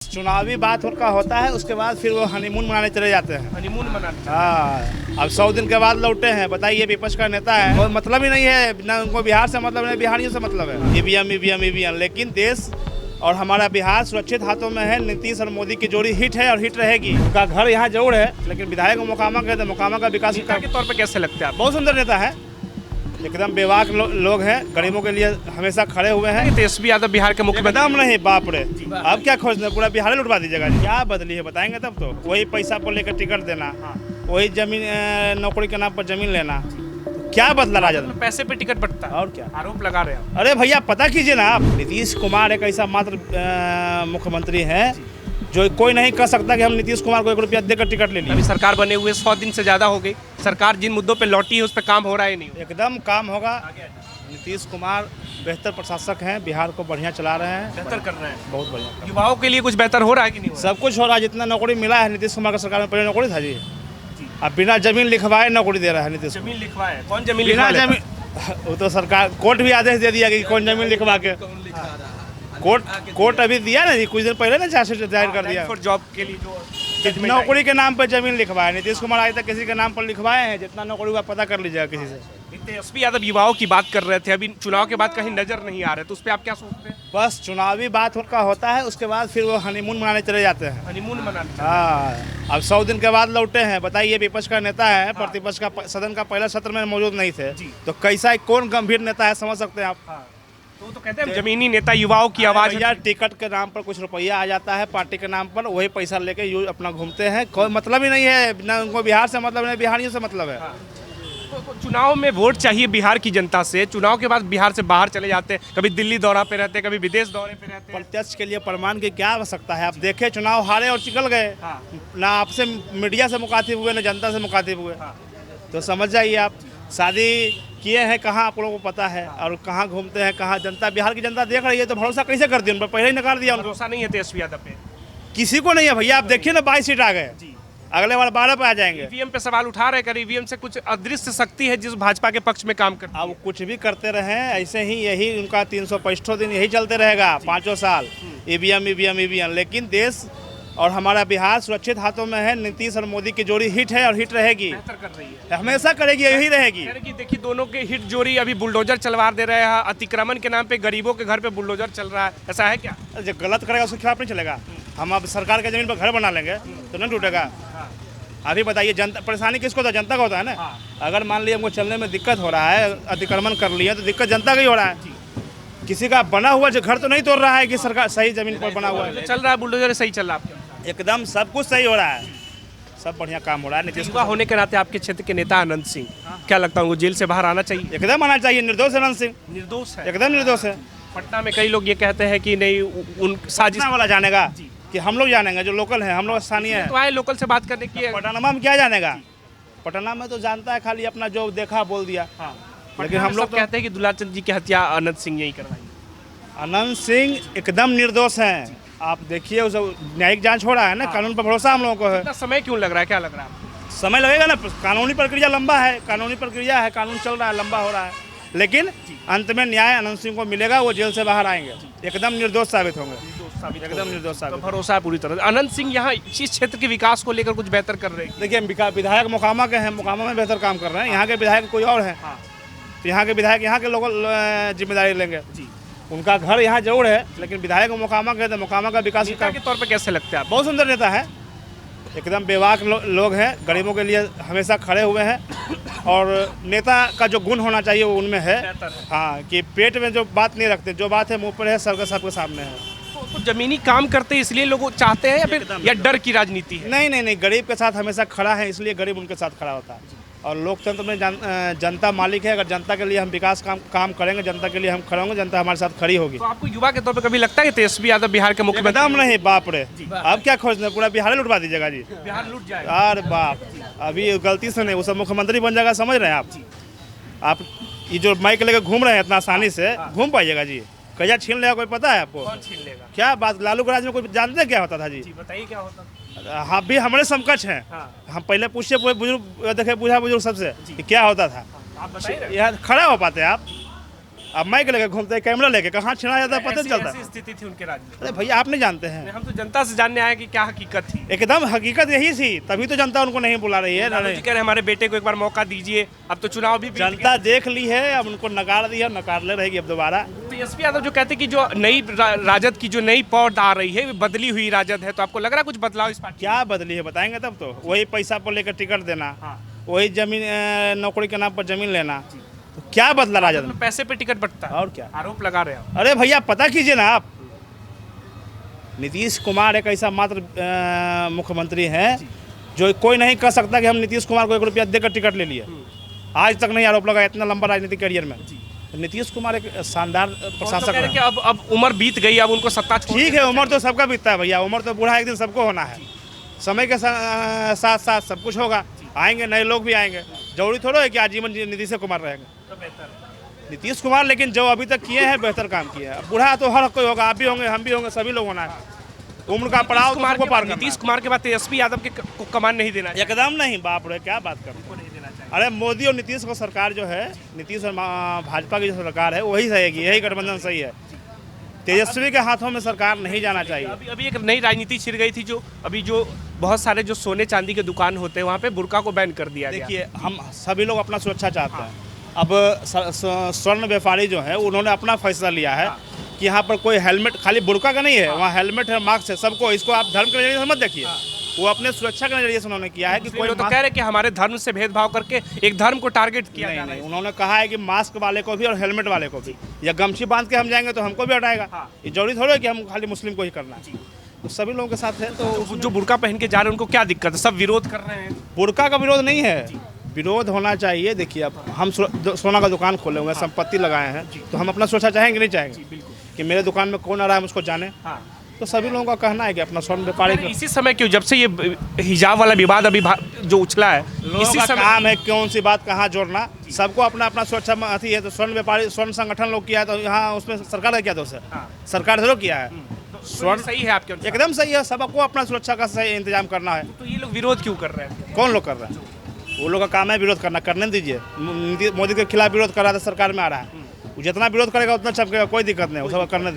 चुनावी बात उनका होता है, उसके बाद फिर वो हनीमून मनाने चले जाते हैं। हनीमून मनाते हैं। हाँ, अब 100 दिन के बाद लौटे हैं। बताइए, विपक्ष का नेता है, कोई मतलब ही नहीं है ना, उनको बिहार से मतलब है, बिहारियों से मतलब है। ईवीएम ईवीएम ईवीएम, लेकिन देश और हमारा बिहार सुरक्षित हाथों में है। नीतीश और मोदी की जोड़ी हिट है और हिट रहेगी। उनका घर यहाँ जरूर है, लेकिन विधायक मोकामा के, तो मोकामा का विकास नेता के तौर पे कैसे लगते हैं आप? बहुत सुंदर नेता है, एकदम बेबाक लोग हैं, गरीबों के लिए हमेशा खड़े हुए हैं। तेजस्वी यादव बिहार के मुख्यमंत्री एकदम नहीं, बाप रे, अब क्या खोजना, पूरा बिहार लुटवा दीजिएगा। क्या बदली है बताएंगे तब तो। वही पैसा को लेकर टिकट देना, वही जमीन नौकरी के नाम पर जमीन लेना, क्या बदला राजद में? पैसे पे टिकट बटता है और क्या आरोप लगा रहे हैं। अरे भैया, पता कीजिए ना आप, नीतीश कुमार एक ऐसा मात्र मुख्यमंत्री है जो कोई नहीं कह सकता कि हम नीतीश कुमार को 1 रुपया देकर टिकट ले लिए। अभी सरकार बने हुए 100 दिन से ज्यादा हो गई, सरकार जिन मुद्दों पे लौटी है उस पर काम हो रहा है नहीं? एकदम काम होगा। नीतीश कुमार बेहतर प्रशासक हैं, बिहार को बढ़िया चला रहे हैं, बेहतर कर रहे हैं। बहुत बढ़िया। युवाओं के लिए कुछ बेहतर हो रहा है कि नहीं हो रहा? सब कुछ हो रहा है, जितना नौकरी मिला है नीतीश कुमार की सरकार में, पहले नौकरी था जी, अब बिना जमीन लिखवाए नौकरी दे रहा है नीतीश। जमीन लिखवाए? कौन जमीन बिना लिखवा जमीन, वो तो सरकार, कोर्ट भी आदेश दे दिया कि कौन जमीन लिखवा के। कोर्ट अभी दिया ना जी, कुछ दिन पहले ना चार्जशीट जाहिर कर दिया। फॉर जॉब के लिए जो नौकरी के नाम पर जमीन लिखवाए नीतीश कुमार, आज तक किसी के नाम पर लिखवाए हैं? जितना नौकरी हुआ पता कर लीजिएगा किसी से। तेजस्वी यादव युवाओं की बात कर रहे थे, अभी चुनाव के बाद कहीं नजर नहीं आ रहे, तो उस पर आप क्या सोचते हैं? बस चुनावी बात उनका होता है, उसके बाद फिर वो हनीमून मनाने चले जाते हैं। हनीमून मनाते हैं। हाँ, अब 100 दिन के बाद लौटे हैं। बताइए, विपक्ष का नेता है, प्रतिपक्ष का सदन का पहला सत्र में मौजूद नहीं थे, तो कैसा कौन गंभीर नेता है, समझ सकते हैं आप। तो कहते हैं जमीनी नेता, युवाओं की आवाज। यार, टिकट के नाम पर कुछ रुपया आ जाता है, पार्टी के नाम पर वही पैसा लेके यूज अपना घूमते हैं, कोई मतलब ही नहीं है ना, उनको बिहार से मतलब है, बिहारियों से मतलब है। तो चुनाव में वोट चाहिए बिहार की जनता से, चुनाव के बाद बिहार से बाहर चले जाते हैं, कभी दिल्ली दौरा पे रहते हैं, कभी विदेश दौरे पे रहते हैं। प्रत्यक्ष के लिए प्रमाण की क्या आवश्यकता है? आप देखे, चुनाव हारे और निकल गए, ना आपसे मीडिया से मुखातिब हुए, ना जनता से मुखातिब हुए, तो समझ जाइए आप। शादी किए हैं कहाँ, आप लोगों को पता है, और कहाँ घूमते हैं, कहाँ जनता, बिहार की जनता देख रही है, तो भरोसा कैसे कर दिया उन पर? पहले ही नकार दिया उनको। भरोसा नहीं है तेजस्वी यादव पे? किसी को नहीं है भैया। आप देखिए ना, 22 सीट आ गए, अगले बार 12 पे आ जाएंगे। ईवीएम पे सवाल उठा रहे हैं, ईवीएम से कुछ अदृश्य शक्ति है जिस भाजपा के पक्ष में काम करती है। अब कुछ भी करते रहे, ऐसे ही यही उनका 365 दिन यही चलते रहेगा, 5 साल ईवीएम ईवीएम ईवीएम, लेकिन देश और हमारा बिहार सुरक्षित हाथों में है। नीतीश और मोदी की जोड़ी हिट है और हिट रहेगी, बेहतर कर रही है, हमेशा करेगी, यही रहेगी। देखिए दोनों के हिट जोड़ी। अभी बुलडोजर चलवा दे रहे हैं, अतिक्रमण के नाम पे गरीबों के घर पे बुलडोजर चल रहा है, ऐसा है क्या? जो गलत करेगा उसके खिलाफ नहीं चलेगा। हम अब सरकार के जमीन पर घर बना लेंगे तो नहीं टूटेगा। अभी बताइए, जनता परेशानी किसको होता है? जनता का होता है ना। अगर मान लिया हमको चलने में दिक्कत हो रहा है, अतिक्रमण कर लिया, तो दिक्कत जनता का ही हो रहा है। किसी का बना हुआ जो घर तो नहीं तोड़ रहा है कि सरकार सही जमीन पर बना हुआ है। चल रहा है बुलडोजर, सही चल रहा है, एकदम सब कुछ सही हो रहा है, सब बढ़िया काम हो रहा है। नीतीश युवा होने के नाते आपके क्षेत्र के नेता अनंत सिंह, क्या लगता है उनको जेल से बाहर आना चाहिए? एकदम आना चाहिए। निर्दोष है अनंत सिंह, निर्दोष है, एकदम निर्दोष है। पटना में कई लोग ये कहते हैं कि नहीं, उन साजिश वाला जानेगा कि हम लोग जानेंगे, जो लोकल है, हम लोग स्थानीय है, तो आए लोकल से बात करने की। पटना में क्या जानेगा? पटना में तो जानता है खाली अपना जो देखा बोल दिया। लेकिन हम लोग कहते हैं कि दुलाचंद जी की हत्या अनंत सिंह यही करवाई। अनंत सिंह एकदम निर्दोष हैं। आप देखिए, उस न्यायिक जांच हो रहा है ना, कानून पर भरोसा हम लोगों को है। इतना समय क्यों लग रहा है, क्या लग रहा है आपको? समय लगेगा ना, कानूनी प्रक्रिया लंबा है, कानूनी प्रक्रिया है, कानून चल रहा है, लंबा हो रहा है, लेकिन अंत में न्याय अनंत सिंह को मिलेगा, वो जेल से बाहर आएंगे, एकदम निर्दोष साबित होंगे, एकदम निर्दोष साबित। तो भरोसा है पूरी तरह। अनंत सिंह यहाँ इस क्षेत्र के विकास को लेकर कुछ बेहतर कर रहे हैं? देखिए, विधायक मोकामा के हैं, मोकामा में बेहतर काम कर रहे हैं। यहाँ के विधायक कोई और है, तो यहाँ के विधायक यहाँ के लोग जिम्मेदारी लेंगे। उनका घर यहाँ जरूर है, लेकिन विधायक मोकामा के, तो मोकामा का विकास के तौर पे कैसे लगते हैं आप? बहुत सुंदर नेता है, एकदम बेबाक लोग हैं, गरीबों के लिए हमेशा खड़े हुए हैं, और नेता का जो गुण होना चाहिए वो उनमें है। हाँ, कि पेट में जो बात नहीं रखते, जो बात है मुंह पर है, सबके सामने है। तो जमीनी काम करते इसलिए लोग चाहते हैं, या फिर या डर की राजनीति है? नहीं, गरीब के साथ हमेशा खड़ा है, इसलिए गरीब उनके साथ खड़ा होता है। और लोकतंत्र में जनता मालिक है। अगर जनता के लिए हम विकास काम करेंगे, जनता के लिए हम खड़े होंगे, जनता हमारे साथ खड़ी होगी। तो आपको युवा के तौर पे कभी लगता है कि तेजस्वी यादव बिहार के मुख्यमंत्री? एकदम नहीं, बाप रे, अब क्या खोजना, पूरा बिहार लुटवा दीजिएगा जी, बिहार लूट जाएगा। अरे बाप, अभी गलती से नहीं, वो सब मुख्यमंत्री बन जाएगा, समझ रहे हैं आप ये जो माइक लेकर घूम रहे हैं इतना आसानी से घूम पाइएगा जी? कैसा छीन लेगा कोई पता है आपको? कौन छीन लेगा? क्या बात, लालू के राज में कोई जानते क्या होता था जी? बताइए क्या होता? हम भी हमारे समकक्ष हैं। हम पहले पूछे बुजुर्ग, देखे बुझा बुजुर्ग सबसे कि क्या होता था, आप बताइए, यहाँ खड़ा हो पाते आप? अब माइक लेके घूमते हैं, कैमरा लेके, कहाँ छिना जाता है पता नहीं चलता। ऐसी स्थिति थी उनके राज्य में। अरे भैया आप नहीं जानते हैं, हम तो जनता से जानने आए कि क्या हकीकत थी। एकदम हकीकत यही थी, तभी तो जनता उनको नहीं बुला रही है। लालू जी कह रहे हमारे बेटे को एक बार मौका दीजिए, अब तो चुनाव भी बीत जनता देख ली है, अब उनको नकार दिया, नकारले रहेगी अब दोबारा। गए। तो एसपी यादव जो कहते हैं कि जो नई राजद की जो नई पौध आ रही है वो बदली हुई राजद है, तो आपको लग रहा है कुछ बदलाव इस पार्टी? क्या बदली है बताएंगे तब तो। वही पैसा पर लेकर टिकट देना, हाँ। वही जमीन नौकरी के नाम पर जमीन लेना, तो क्या बदला राजद में? पैसे पे टिकट बटता है और क्या आरोप लगा रहे हैं। अरे भैया पता कीजिए ना आप, नीतीश कुमार एक ऐसा मात्र मुख्यमंत्री हैं जो कोई नहीं कह सकता कि हम नीतीश कुमार को 1 रुपया देकर टिकट ले लिए। आज तक नहीं आरोप लगा इतना लंबा राजनीतिक करियर में। तो नीतीश कुमार एक शानदार प्रशासक है हैं। कि अब उम्र बीत गई, अब उनको सत्ता छोड़ ठीक है, उम्र तो सबका बीतता है भैया, उम्र तो बूढ़ा एक दिन सबको होना है। समय के साथ साथ सब कुछ होगा, आएंगे नए लोग भी आएंगे। जरूरी थोड़ा है कि आजीवन नीतीश कुमार रहेंगे। तो बेहतर है। नीतीश कुमार लेकिन जो अभी तक किए हैं बेहतर काम किए हैं। बूढ़ा तो हर कोई होगा, आप भी होंगे, हम भी होंगे, सभी लोग होना है। उम्र का पड़ाव तो सबको पार करना है। नीतीश कुमार के बाद एसपी यादव को कमान नहीं देना चाहिए। एकदम नहीं, बाप रे क्या बात कर रहे उनको नहीं देना चाहिए। हैं। अरे मोदी और नीतीश को सरकार जो है, नीतीश और भाजपा की जो सरकार है वही रहेगी, यही गठबंधन सही है। तेजस्वी के हाथों में सरकार नहीं जाना चाहिए। अभी एक नई राजनीति छिड़ गई थी, जो बहुत सारे जो सोने चांदी के दुकान होते हैं वहाँ पे बुर्का को बैन कर दिया गया। देखिए हम सभी लोग अपना सुरक्षा चाहते हैं। अब स्वर्ण व्यापारी जो है उन्होंने अपना फैसला लिया है कि यहाँ पर कोई हेलमेट, खाली बुर्का का नहीं है, वहाँ हेलमेट है, मास्क है, सबको। इसको आप धर्म के नजरिए से मत देखिए, वो अपने सुरक्षा के नजरिए से उन्होंने किया है कि कोई तो कह रहे हैं कि हमारे धर्म से भेदभाव करके एक धर्म को टारगेट किया जा नहीं रहा नहीं, है। उन्होंने कहा है कि मास्क वाले को भी और हेलमेट वाले को भी, या गमछी बांध के हम जाएंगे तो हमको भी हटाएगा। ये जरूरी थोड़ा है कि हम खाली मुस्लिम को ही करना है, तो सभी लोगों के साथ है। तो जो बुर्का पहन के जा रहे हैं उनको क्या दिक्कत है? सब विरोध कर रहे हैं। बुर्का का विरोध नहीं है, विरोध होना चाहिए। देखिए अब हम सोना का दुकान खोले हुए हैं, संपत्ति लगाए हैं, तो हम अपना सुरक्षा चाहेंगे नहीं चाहेंगे कि मेरे दुकान में कौन आ रहा है मुझको जाने। तो सभी लोगों का कहना है कि अपना स्वर्ण व्यापारी इसी समय क्यों, जब से ये हिजाब वाला विवाद अभी जो उछला है, लोगों इसी का समय काम है कौन सी बात कहाँ जोड़ना। सबको अपना अपना सुरक्षा में अथी है। तो स्वर्ण व्यापारी, स्वर्ण संगठन लोग किया है, तो यहाँ उसमें सरकार का क्या दोष है? सरकार जरूर किया है। स्वर्ण सही है आपके अनुसार? एकदम सही है, सबको अपना सुरक्षा का सही इंतजाम करना है। तो ये लोग विरोध क्यों कर रहे हैं? कौन लोग कर रहे हैं? वो लोग का काम है विरोध करना, करने दीजिए। मोदी के खिलाफ विरोध कर रहा था, सरकार में आ रहा है, वो जितना विरोध करेगा उतना चमकेगा, कोई दिक्कत नहीं, वो सब करने दीजिए।